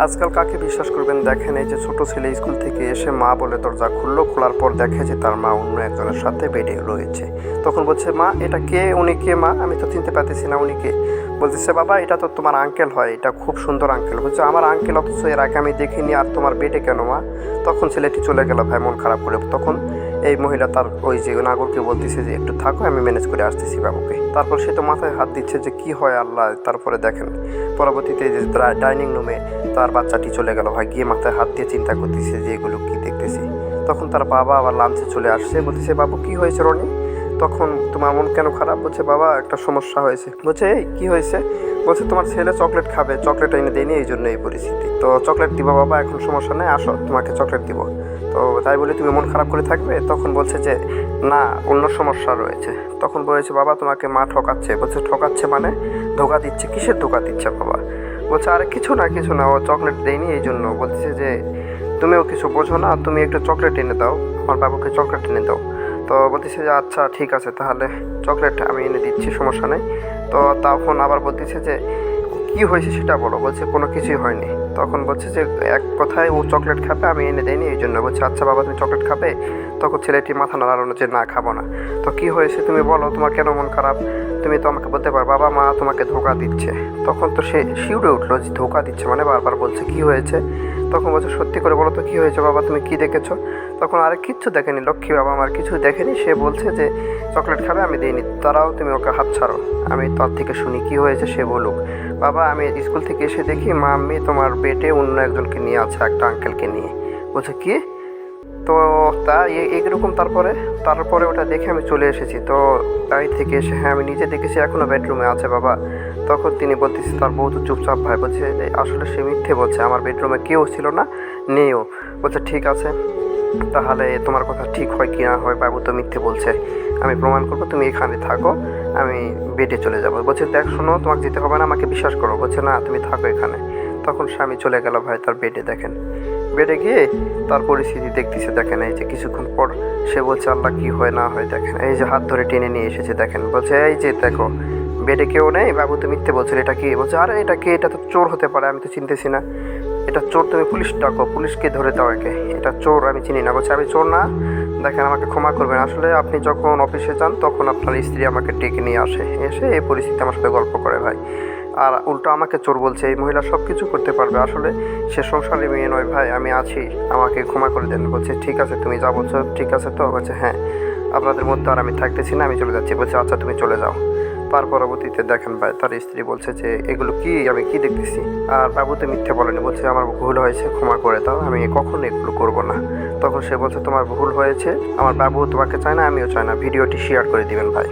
আজকাল কাকে বিশ্বাস করবেন? দেখেন, এই যে ছোট ছেলে স্কুল থেকে এসে মা বলে দরজা খুললো, খোলার পর দেখে যে তার মা অন্য একজনের সাথে বেডে রয়েছে। তখন বলছে, মা এটা কে? উনি কে মা? আমি তো চিনতে পারতেছি না উনি কে। বলতেছে, বাবা এটা তো তোমার আঙ্কেল হয়, এটা খুব সুন্দর আঙ্কেল। বলছে, আমার আঙ্কেল, অথচ এর আগে আমি দেখিনি, আর তোমার বেডে কেন মা? তখন ছেলেটি চলে গেল ভাই মন খারাপ করে। তখন এই মহিলা তার ওই যে নাগরকে বলতেছে যে একটু থাকো, আমি ম্যানেজ করে আসতেছি বাবুকে। তারপর সে তো মাথায় হাত দিচ্ছে যে কি হয় আল্লাহ। তারপরে দেখেন পরবর্তীতে যে ডাইনিং রুমে তার বাচ্চাটি চলে গেল ভাই, গিয়ে মাথায় হাত দিয়ে চিন্তা করতেছে যে এগুলো কি দেখতেছি। তখন তার বাবা আবার লাঞ্চে চলে আসছে, বলতেছে, বাবু কি হয়েছে রনি? তখন তোমার মন কেন খারাপ? বলছে, বাবা একটা সমস্যা হয়েছে। বলছে, এই কি হয়েছে? বলছে, তোমার ছেলে চকলেট খাবে, চকলেট এনে দেয়নি, এই জন্য এই পরিস্থিতি। তো চকলেট দিব বাবা, এখন সমস্যা নেই, আসো তোমাকে চকলেট দিব। তো তাই বলে তুমি মন খারাপ করে থাকবে? তখন বলছে যে না, অন্য সমস্যা রয়েছে। তখন বলেছে, বাবা তোমাকে মা ঠকাচ্ছে। বলছে, ঠকাচ্ছে মানে? ধোকা দিচ্ছে। কিসের ধোকা দিচ্ছে বাবা? বলছে, আরে কিছু না, ও চকলেট দেয়নি এই জন্য। বলছে যে তুমিও কিছু বোঝো না, তুমি একটু চকলেট এনে দাও, আমার বাবুকে চকলেট এনে দাও। তো বলতেছে যে আচ্ছা ঠিক আছে, তাহলে চকলেট আমি এনে দিচ্ছি, সমস্যা নেই। তো তখন আবার বলতেছে যে কি হয়েছে সেটা বলো। বলছে, কোনো কিছুই হয়নি। তখন বলছে যে এক কথায় ও চকলেট খাবে, আমি এনে দেয়নি এই জন্য। বলছে, আচ্ছা বাবা তুমি চকলেট খাবে? তখন ছেলেটি মাথা নাড়ানো যে না, খাবো না। তো কি হয়েছে তুমি বলো, তোমার কেন মন খারাপ? তুমি তো আমাকে বলতে পারো বাবা মা তোমাকে ধোকা দিচ্ছে। তখন তো সে শিউরে উঠলো যে ধোকা দিচ্ছে মানে, বারবার বলছে কি হয়েছে। তখন বলছে, সত্যি করে বলো তো কি হয়েছে বাবা, তুমি কি দেখেছো? তখন আরে কিচ্ছু দেখেনি লক্ষ্মী বাবা, আমার কিছু দেখেনি। সে বলছে যে চকলেট খাবে, আমি দিইনি। তারাও তুমি ওকে হাত ছাড়ো, আমি তার থেকে শুনি কি হয়েছে সে বলুক। বাবা আমি স্কুল থেকে এসে দেখি মা আমি তোমার বেডে অন্য একজনকে নিয়ে আছে, একটা আঙ্কেলকে নিয়ে। বলছে কি? তো তা এইরকম। তারপরে ওটা দেখে আমি চলে এসেছি। তো বাড়ি থেকে এসে হ্যাঁ আমি নিজে দেখেছি, এখনও বেডরুমে আছে বাবা। তখন তিনি বলতেছি, তার বউ তো চুপচাপ ভাই। বলছে আসলে সে মিথ্যে বলছে, আমার বেডরুমে কেউ ছিল না, নেও। বলছে ঠিক আছে, তাহলে তোমার কথা ঠিক হয় কি না হয়, বাবু তো মিথ্যে বলছে, আমি প্রমাণ করবো, তুমি এখানে থাকো, আমি বেডে চলে যাবো। বলছে দেখ শোনো, তোমাকে যেতে হবে না, আমাকে বিশ্বাস করো। বলছে না তুমি থাকো এখানে। তখন স্বামী চলে গেল ভাই তার বেডে। দেখেন বেডে গিয়ে তার পরিস্থিতি দেখতেছে। দেখেন এই যে কিছুক্ষণ পর সে বলছে আল্লাহ কি হয় না হয়। দেখেন এই যে হাত ধরে টেনে নিয়ে এসেছে। দেখেন বলছে এই যে দেখো বেডে কেউ নেই, বাবু তো মিথ্যে বলছিল, এটা কি? বলছে আরে এটা কি, এটা তো চোর হতে পারে, আমি তো চিনতেছি না, এটা চোর, তুমি পুলিশ ডাকো, পুলিশকে ধরে দাও একে, এটা চোর, আমি চিনি না। বলছে আমি চোর না, দেখেন আমাকে ক্ষমা করবেন, আসলে আপনি যখন অফিসে যান তখন আপনার স্ত্রী আমাকে ডেকে নিয়ে এসে এই পরিস্থিতি আমার সাথে গল্প করে ভাই, আর উল্টো আমাকে চোর বলছে। এই মহিলা সব কিছু করতে পারবে, আসলে সে সংসারে মেয়ে নয় ভাই, আমি আছি, আমাকে ক্ষমা করে দেন। বলছে ঠিক আছে তুমি যা বলছো ঠিক আছে তো? বলছে হ্যাঁ, আপনাদের মধ্যে আর আমি থাকতেছি না, আমি চলে যাচ্ছি। বলছে আচ্ছা তুমি চলে যাও। তার পরবর্তীতে দেখেন ভাই তার স্ত্রী বলছে যে এগুলো কি, আমি কি দেখতেছি? আর বাবু তো মিথ্যে বলেনি, বলছে আমার ভুল হয়েছে, ক্ষমা করে দাও, আমি কখনো এগুলো করবো না। তখন সে বলছে তোমার ভুল হয়েছে, আমার বাবু তোমাকে চায় না, আমিও চাই না, ভিডিওটি শেয়ার করে দিবেন ভাই।